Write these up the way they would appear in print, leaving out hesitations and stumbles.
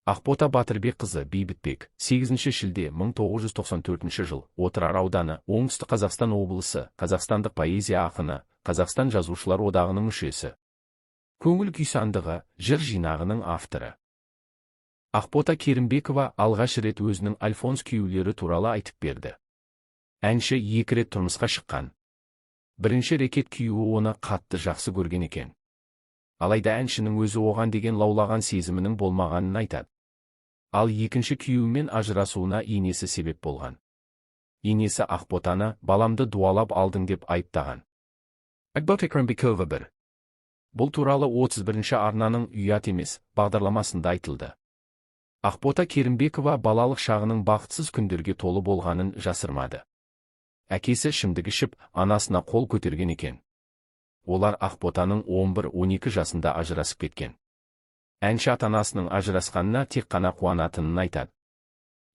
Ақбота Батырбекқызы Бейбітбек, 8 шілде 1994 жыл, Отырар ауданы, Оңтүстік Қазақстан облысы, қазақстандық поэзия ақыны, Қазақстан жазушылар одағының мүшесі. Көңіл күй сандығы, жыр жинағының авторы. Ақбота Керімбекова алғаш рет өзінің Альфонс күйлері туралы айтып берді. Әнші 2 рет тұрмысқа шыққан. Бірінші рекет күйі оны қатты жақсы көрген екен. Алайда әншінің өзі оған деген лаулаған сезімінің болмағанын айтады. Ал екінші күйеуімен ажырасуына енесі себеп болған. Енесі Ақботаны баламды дуалап алдың деп айыптаған. Ақбота Керімбекова 1. Бұл туралы 31-ші арнаның ұят емес бағдарламасында айтылды. Ақбота Керімбекова балалық шағының бақытсыз күндерге толы болғанын жасырмады. Әкесі ішімдік ішіп, анасына қол көтерген екен. Олар Ақботаның 11-12 жасында ажырасып кеткен. Әнші ата-анасының ажырасқанына тек қана қуанатынын айтады.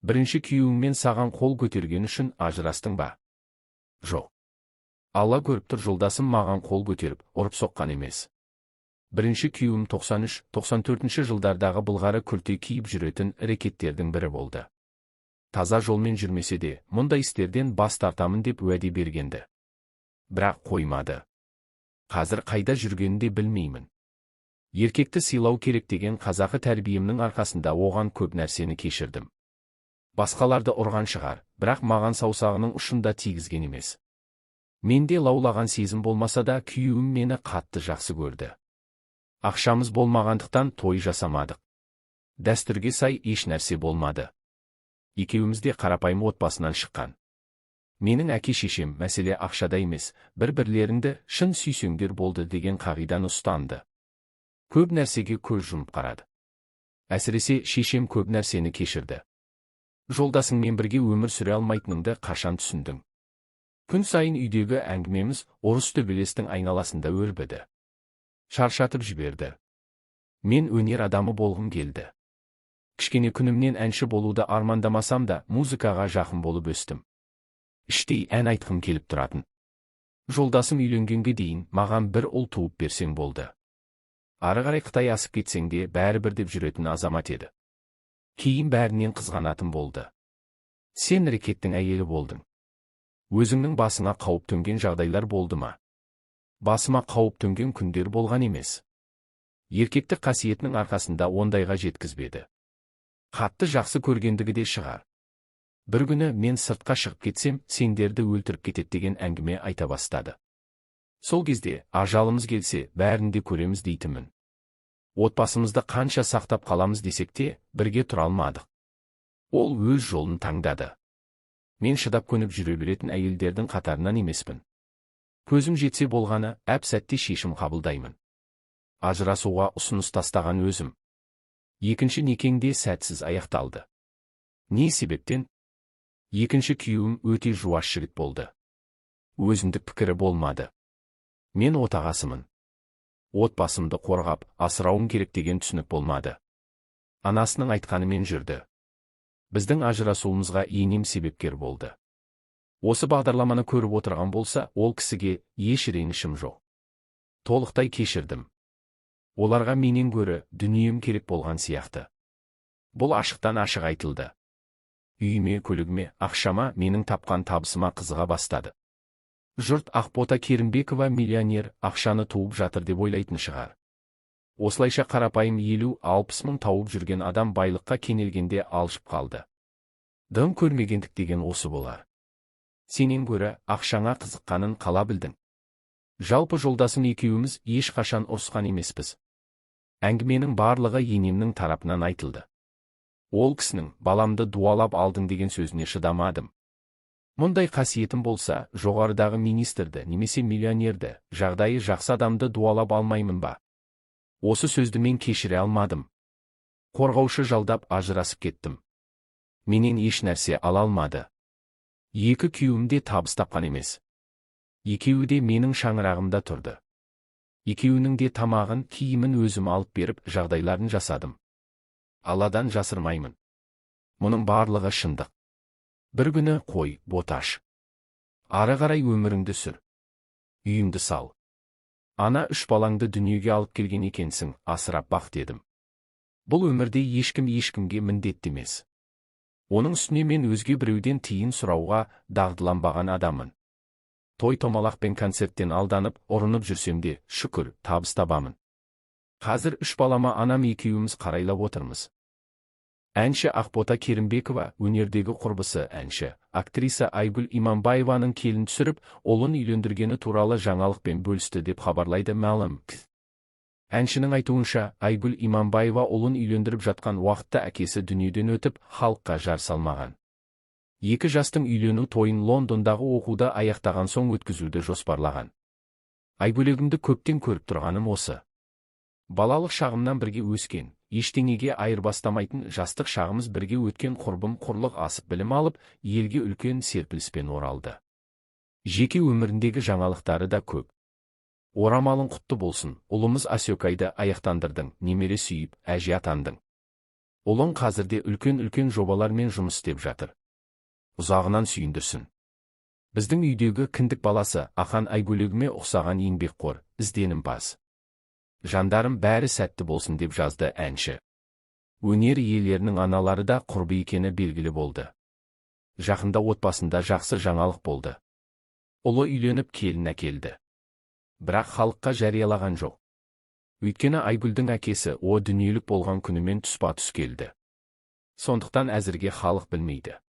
Бірінші күйеуіңмен саған қол көтерген үшін ажырастың ба? Жоқ. Алла көріп тұр, жолдасым маған қол көтеріп, ұрып соққан емес. Бірінші күйеуім 93-94 жылдардағы былғары күлте киіп жүретін рекеттердің бірі болды. Таза жолмен жүрмесе де, мұндай істерден бас тартамын деп уәде бергенді. Бірақ қоймады. Қазір қайда жүргенін де білмеймін. Еркекті сыйлау керек деген қазақы тәрбиемнің арқасында оған көп нәрсені кешірдім. Басқаларды ұрған шығар, бірақ маған саусағының ұшында тигізген емес. Менде лаулаған сезім болмаса да күйеуім мені қатты жақсы көрді. Ақшамыз болмағандықтан той жасамадық. Дәстүрге сай еш нәрсе болмады. Екеуіміз де қарапайым отбасынан шыққан. Менің әке-шешем мәселе ақшада емес, бір-бірлеріңді шын сүйсеңдер болды деген қағиданы ұстанды. Көп нәрсеге көз жұмып қарады. Әсіресе шешем көп нәрсені кешірді. Жолдасыңмен бірге өмір сүре алмайтыныңды қашан түсіндің? Күн сайын үйдегі әңгімеміз ұрыс төбелестің айналасында өрбіді. Шаршатып жіберді. Мен өнер адамы болғым келді. Кішкене күнімнен әнші болуды армандамасам да музыкаға жақын болып өстім. Іштей ән айтқым келіп тұратын. Жолдасым үйленгенге дейін маған бір ұл туып берсең болды. Ары қарай Қытай асып кетсең де бәрібір деп жүретін азамат еді. Кейін бәрінен қызғанатын болды. Сен рекеттің әйелі болдың. Өзіңнің басыңа қауіп төнген жағдайлар болды ма? Басыма қауіп төнген күндер болған емес. Еркектік қасиетінің арқасында ондайға жеткізбеді. Қатты жақсы көргендігі де шығар. Бір күні мен сыртқа шығып кетсем, сендерді өлтіріп кетеді деген әңгіме айта бастады. Сол кезде, ажалымыз келсе, бәрінде көреміз дейтімін. Отбасымызды қанша сақтап қаламыз десек те, бірге тұра алмадық. Ол өз жолын таңдады. Мен шыдап көніп жүре беретін әйелдердің қатарынан емеспін. Көзім жетсе болғаны, әп-сәтте шешім қабылдаймын. Ажырасуға ұсыныс тастаған өзім. Екінші некеңде сәтсіз аяқталды. Не себептен? Екінші күйеуім өте жуас жігіт болды. Өзіндік пікірі болмады. Мен отағасымын. Отбасымды қорғап, асырауым керек деген түсінік болмады. Анасының айтқанымен жүрді. Біздің ажырасуымызға енем себепкер болды. Осы бағдарламаны көріп отырған болса, ол кісіге еш ренішім жоқ. Толықтай кешірдім. Оларға менен гөрі дүнием керек болған сияқты. Бұл ашықтан ашық айтылды. Үйіме, көлігіме, ақшама, менің тапқан табысыма қызыға бастады. Жұрт Ақбота Керімбекова миллионер, ақшаны туып жатыр деп ойлайтын шығар. Осылайша қарапайым 50-60 мың тауып жүрген адам байлыққа кенелгенде алшып қалды. Дым көрмегендік деген осы болар. Сенен гөрі ақшаңа қызыққанын қала білдің. Жалпы жолдасым екеуіміз ешқашан ұрысқан емеспіз. Әңгіменің барлығы енемнің тарапынан айтылды. Ол кісінің баламды дуалап алдың деген сөзіне шыдамадым. Мұндай қасиетім болса, жоғарыдағы министрді немесе миллионерді, жағдайы жақсы адамды дуалап алмаймын ба? Осы сөзді мен кешіре алмадым. Қорғаушы жалдап ажырасып кеттім. Менен еш нәрсе ала алмады. Екі күйеуім де табыс тапқан емес. Екеуі де менің шаңырағымда тұрды. Екеуінің де тамағын, киімін өзім алып беріп, жағдайларын жасадым. Алладан жасырмаймын. Мұның барлығы шындық. Бір күні қой, боташ. Ары қарай өміріңді сүр. Үйіңді сал. Ана 3 балаңды дүниеге алып келген екенсің, асырап бақ дедім. Бұл өмірде ешкім ешкімге міндетті емес. Оның үстіне мен өзге біреуден тиын сұрауға дағдыланбаған адаммын. Той-томалақ пен концерттен алданып, ұрынып жүрсем де, шүкір, табыс табамын. Қазір 3 балама анам екеуіміз қарайлап отырмыз. Әнші Ақбота Керімбекова, өнердегі құрбысы әнші, актриса Айгүл Иманбаеваның келін түсіріп, ұлын үйлендіргені туралы жаңалықпен бөлісті деп хабарлайды Мәлім. Әншінің айтуынша, Айгүл Иманбаева ұлын үйлендіріп жатқан уақытта әкесі дүниеден өтіп, халыққа жар салмаған. Екі жастың үйлену тойын Лондондағы оқуды аяқтаған соң өткізуді жоспарлаған. Айгүлегімді көптен көріп тұрғаным осы. Балалық шағымнан бірге өскен, ештеңеге айырбастамайтын жастық шағымыз бірге өткен құрбым құрлық асып білім алып, елге үлкен серпіліспен оралды. Жеке өміріндегі жаңалықтары да көп. Орамалың құтты болсын, ұлымыз Асекайды аяқтандырдың, немере сүйіп, әже атандың. Ұлың қазірде үлкен жобалармен жұмыс істеп жатыр. Ұзағынан сүйіндірсін. Біздің үйдегі кіндік баласы Ақан Айгүлегіме ұқсаған еңбекқор, ізденімпаз. Жандарым бәрі сәтті болсын деп жазды әнші. Өнер иелерінің аналары да құрбы екені белгілі болды. Жақында отбасында жақсы жаңалық болды. Ұлы үйленіп келін әкелді. Бірақ халыққа жариялаған жоқ. Өйткені Айгүлдің әкесі о дүниелік болған күнімен тұспа-тұс келді. Сондықтан әзірге халық білмейді.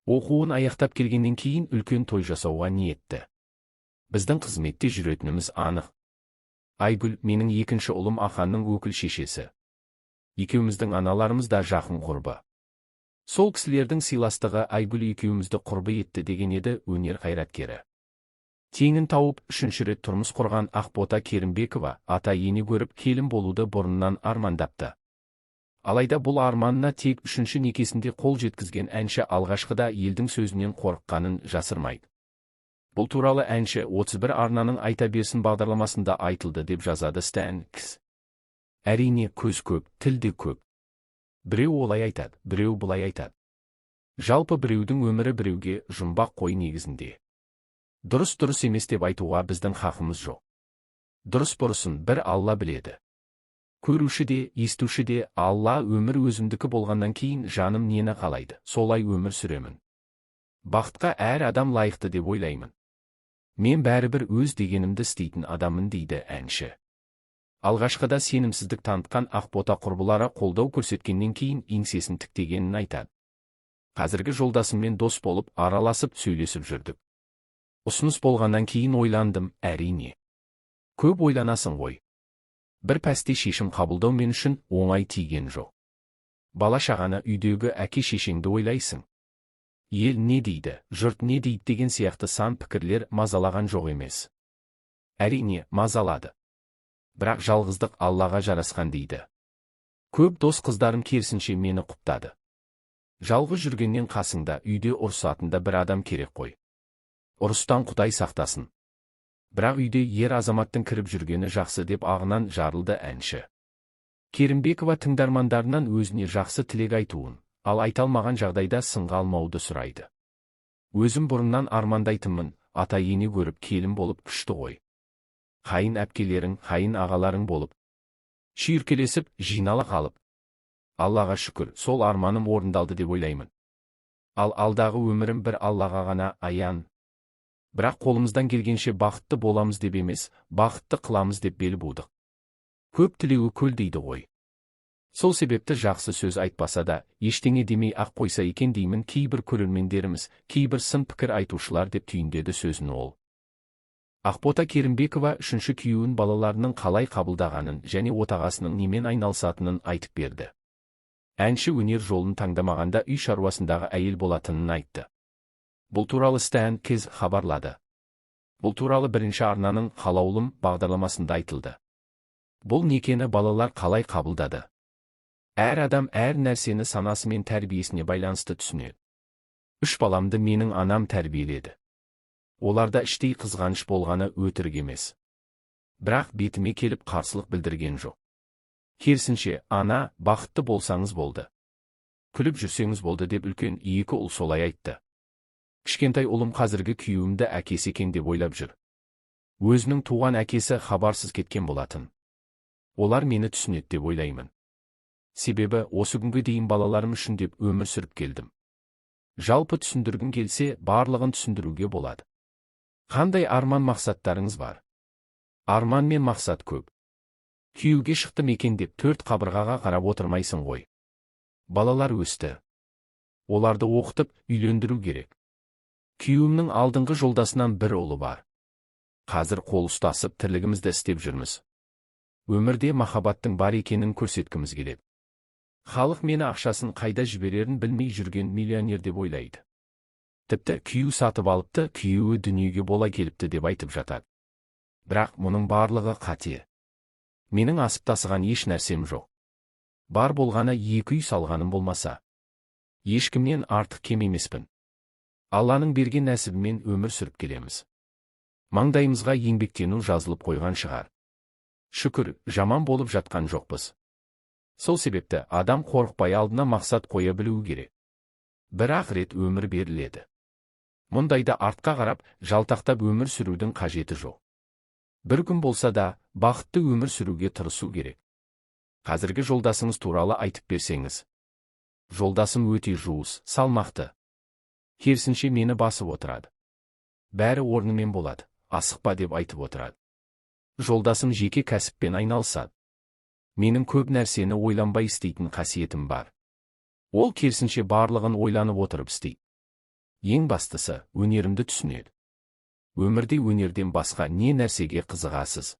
Оқуын аяқтап келгеннен кейін үлкен той жасауға ниетті. Біздің қызметте жүретініміз анық. Айгүл менің екінші ұлым Ақанның өкіл шешесі. Екеуміздің аналарымыз да жақын құрбы. Сол кісілердің сыйластығы Айгүл екеумізді құрбы етті деген еді өнер қайраткері. Теңін тауып, 3-ші рет тұрмыс құрған Ақбота Керімбекова ата-ене көріп келін болуды бұрыннан армандапты. Алайда бұл арманына тек 3-ші некесінде қол жеткізген әнші алғашқыда елдің сөзінен қорыққанын жасырмайды. Бұл туралы әнші 31 арнаның айта берсін бағдарламасында айтылды деп жазады Стэн Кс. Әрине көз көп, тіл де көп. Біреу олай айтады, біреу бұлай айтады. Жалпы біреудің өмірі біреуге жұмбақ қой негізінде. Дұрыс емес деп айтуға біздің хақымыз жоқ. Дұрыс-бұрысын бір Алла біледі. Көруші де, естуші де, Алла өмір өзімдікі болғаннан кейін жаным нені қалайды, солай өмір сүремін. Бақытқа әр адам лайықты деп ойлаймын. Мен бәрібір өз дегенімді істейтін адаммын дейді әнші. Алғашқыда сенімсіздік танытқан Ақбота құрбылары қолдау көрсеткеннен кейін еңсесін тіктегенін айтады. Қазіргі жолдасыммен дос болып, араласып, сөйлесіп жүрдік. Ұсыныс болғаннан кейін ойландым, әрине. Көп ойланасың ғой. Бір пәсте шешім қабылдау мен үшін оңай тиген жоқ. Бала шағаны үйдегі әке шешеңді ойлайсың. Ел не дейді, жұрт не дейді деген сияқты сан пікірлер мазалаған жоқ емес. Әрине, мазалады. Бірақ жалғыздық Аллаға жарасқан дейді. Көп дос қыздарым керісінше мені құптады. Жалғыз жүргеннен қасыңда үйде ұрысатында бір адам керек қой. Ұрыстан Құдай сақтасын. Бірақ үйде ер азаматтың кіріп жүргені жақсы деп ағынан жарылды әнші. Керімбекова тыңдармандарынан өзіне жақсы тілек айтуын, ал айталмаған жағдайда сынға алмауды сұрайды. Өзім бұрыннан армандайтынмын, ата-ене көріп келін болып күшті ғой. Қайын әпкелерің, қайын ағаларың болып. Шүйіркелесіп, жинала қалып. Аллаға шүкір, сол арманым орындалды деп ойлаймын. Ал алдағы өмірім бір Аллаға ғана аян. Бірақ қолымыздан келгенше бақытты боламыз деп емес, бақытты қыламыз деп бел будық. Көп тілеуі көл дейді ғой. Сол себепті жақсы сөз айтпаса да, ештеңе демей ақ қойса екен деймін кейбір көрермендеріміз, кейбір сын пікір айтушылар деп түйіндеді сөзін ол. Ақбота Керімбекова 3-ші күйеуін балаларының қалай қабылдағанын және отағасының немен айналысатынын айтып берді. Әнші өнер жолын таңдамағанда үй шаруасындағы әйел болатынын айтты. Бұл туралы Стэн Кс хабарлады. Бұл туралы 1-ші арнаның «Қалаулым» бағдарламасында айтылды. Бұл некені балалар қалай қабылдады? Әр адам әр нәрсені санасы мен тәрбиесіне байланысты түсінеді. 3 баламды менің анам тәрбиеледі. Оларда іштей қызғаныш болғаны өтірік емес. Бірақ бетіме келіп қарсылық білдірген жоқ. Керісінше, ана, бақытты болсаңыз болды. Күліп жүрсеңіз болды деп үлкен 2 ұл солай айтты. Кішкентай ұлым қазіргі күйеуімді әкесі екен деп ойлап жүр. Өзінің туған әкесі хабарсыз кеткен болатын. Олар мені түсінеді деп ойлаймын. Себебі осы күнге дейін балаларым үшін деп өмір сүріп келдім. Жалпы түсіндіргім келсе, барлығын түсіндіруге болады. Қандай арман мақсаттарыңыз бар? Арман мен мақсат көп. Күйеуге шықтым екен деп төрт қабырғаға қарап отырмайсың ғой. Балалар өсті. Оларды оқытып, үйлендіру керек. Күйеуімнің алдыңғы жолдасынан бір ұлы бар. Қазір қол ұстасып тірлігімізді істеп жүрміз. Өмірде махаббаттың бар екенін көрсеткіміз келеді. Халық мені ақшасын қайда жіберерін білмей жүрген миллионер деп ойлайды. Тіпті күйеу сатып алыпты, күйеуі дүниеге бола келіпті деп айтып жатады. Бірақ мұның барлығы қате. Менің асып тасыған еш нәрсем жоқ. Бар болғаны 2 үй салғаным болмаса. Ешкімнен артық кем емеспін. Алланың берген нәсібімен өмір сүріп келеміз. Маңдайымызға еңбектену жазылып қойған шығар. Шүкір, жаман болып жатқан жоқпыз. Сол себепті адам қорықпай алдына мақсат қоя білуі керек. Бір-ақ рет өмір беріледі. Мұндайда артқа қарап, жалтақтап өмір сүрудің қажеті жоқ. Бір күн болса да, бақытты өмір сүруге тырысу керек. Қазіргі жолдасыңыз туралы айтып берсеңіз. Жолдасым өте жуыз, салмақты. Керісінше мені басып отырады. Бәрі орнымен болады, асықпа деп айтып отырады. Жолдасым жеке кәсіппен айналысады. Менің көп нәрсені ойланбай істейтін қасиетім бар. Ол керісінше барлығын ойланып отырып істейді. Ең бастысы, өнерімді түсінеді. Өмірде өнерден басқа не нәрсеге қызығасыз?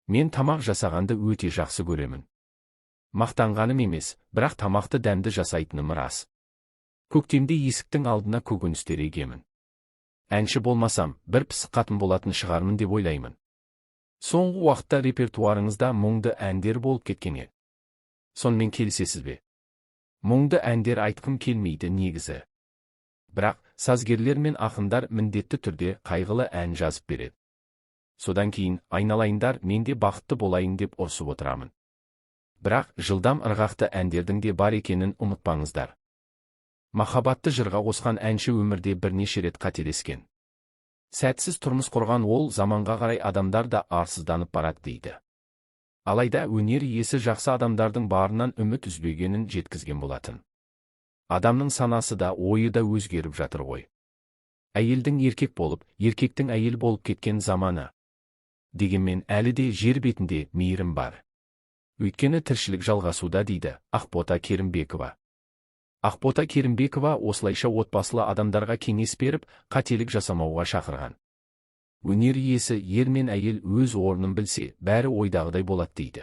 Мен тамақ жасағанды өте жақсы көремін. Мақтанғаным емес, бірақ тамақты дәмді жасайтыным рас. Көктемде есіктің алдына көкөністер егемін. Әнші болмасам, бір пысық қатын болатын шығармын деп ойлаймын. Соңғы уақытта репертуарыңызда мұңды әндер болып кеткен еді. Сонымен келісесіз бе? Мұңды әндер айтқым келмейді негізі. Бірақ сазгерлер мен ақындар міндетті түрде қайғылы ән жазып береді. Содан кейін айналайындар менде бақытты болайын деп ұрсып отырамын. Бірақ жылдам ырғақты әндердің де бар екенін ұмытпаңыздар. Махаббатты жырға қосқан әнші өмірде бірнеше рет қателескен. Сәтсіз тұрмыс құрған ол заманға қарай адамдар да арсызданып барады дейді. Алайда өнер иесі жақсы адамдардың барынан үміт үзбегенін жеткізген болатын. Адамның санасы да ойы да өзгеріп жатыр ғой. Әйелдің еркек болып, еркектің әйел болып кеткен заманы. Дегенмен әлі де жер бетінде мейірім бар. Өйткені тіршілік жалғасуда дейді Ақбота Керімбекова. Ақбота Керімбекова осылайша отбасылы адамдарға кеңес беріп, қателік жасамауға шақырған. Өнер иесі ер мен әйел өз орнын білсе, бәрі ойдағыдай болады дейді.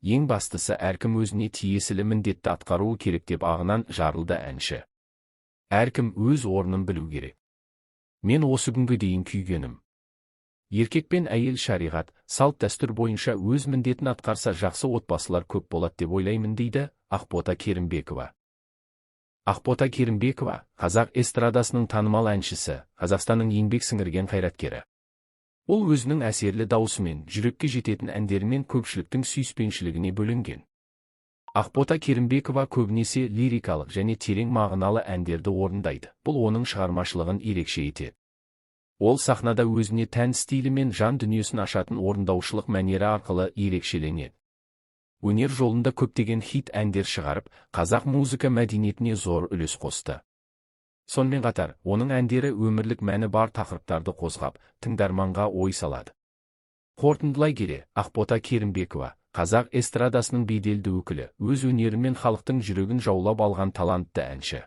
Ең бастысы әркім өзіне тиесілі міндетті атқаруы керек деп ағынан жарылды әнші. Әркім өз орнын білу керек. Мен осы күнге дейін күйгенім. Еркек пен әйел шариғат, салт дәстүр бойынша өз міндетін атқарса жақсы отбасылар көп болады деп ойлаймын дейді Ақбота Керімбекова. Ақбота Керімбекова, қазақ эстрадасының танымал әншісі, Қазақстанның еңбек сіңірген қайраткері. Ол өзінің әсерлі даусымен, жүрекке жететін әндерімен көпшіліктің сүйіспеншілігіне бөленген. Ақбота Керімбекова көбінесе лирикалық және терең мағыналы әндерді орындайды. Бұл оның шығармашылығын ерекше етеді. Ол сахнада өзіне тән стилі мен жан дүниесін ашатын орындаушылық мәнері арқылы ерекшеленеді. Өнер жолында көптеген хит әндер шығарып, қазақ музыка мәдениетіне зор үлес қосты. Сонымен қатар, оның әндері өмірлік мәні бар тақырыптарды қозғап, тыңдарманға ой салады. Қорытындылай келе, Ақбота Керімбекова, қазақ эстрадасының беделді өкілі, өз өнерімен халықтың жүрегін жаулап алған талантты әнші.